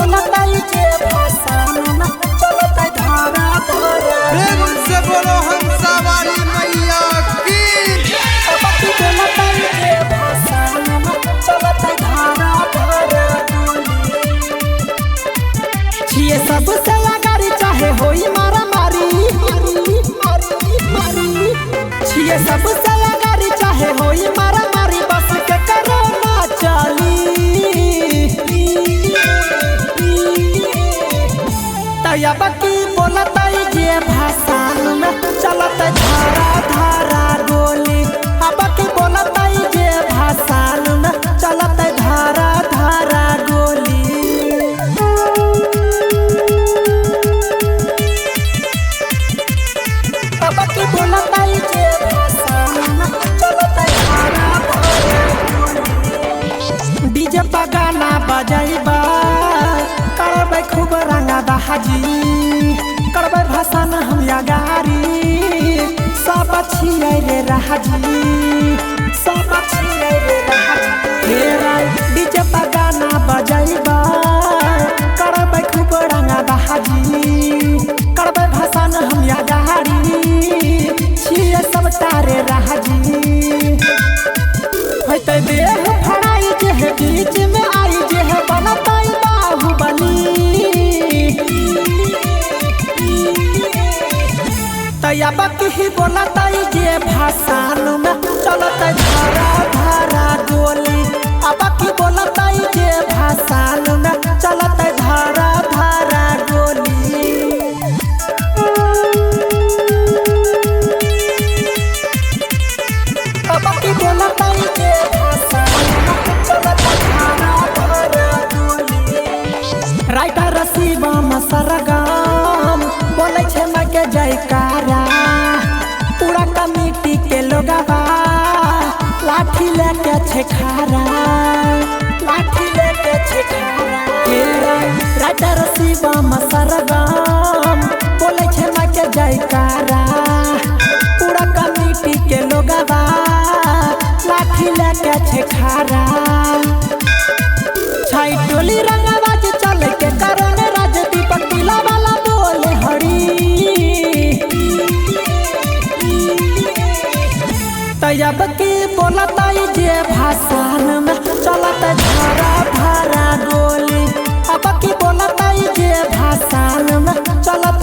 बोलताई जे भाषण में चलता धारा धारा। प्रेम से बोलो हंसा वाली मैया की। अब की बोलताई जे भाषण में चलता धारा धारा। छिए सबसे अगाड़ी चाहे होई मारा मारी, छिए सबसे अगाड़ी चाहे होई मारा मारी, बस के करो ना चली। तब की बोलताई जे भाषण में चलत धारा धारा गोली। अब की बोलताई जे भाषण में चलत धारा धारा गोली। अब की बोलताई जे भाषण में चलत धारा धारा गोली। डीजे पर गाना बजाइबा करबै खूब रंगा बहाजी, करबै भाषण हम अगारी, सब छियै रे राजी, सब छियै रे राजी। हे राय डीजे पर गाना बजाइबा करबै खूब रंगा बहाजी, करबै भाषण हम अगारी, छियै सब तारे राजी। होतै देह फड़ाई जे है बीच में आई, जे है बनताई बाहुबली। तब की बोलताई जे भाषण में चलत धारा धारा गोली। अब की बोलताई जे भाषण में चलत धारा धारा गोली। अब की बोलताई जे भाषण में चलत धारा धारा गोली। राइटर शिवम सरगम बोले छे माँ के जयकारा, पूरा कमिटी के लोगवा लाठी लेके छे खारा, लाठी लेके छे खारा। राइटर शिवम सरगम बोले छे माँ के जयकारा, पूरा कमिटी के लोगवा लाठी लेके छे खारा। छाई टोली रंगबाज चले के कारण राज दीपक दिला वाला बोले हरी। तब की बोलताई जे भाषण में चलत धारा धारा गोली। अब की बोलताई जे भाषण में चलत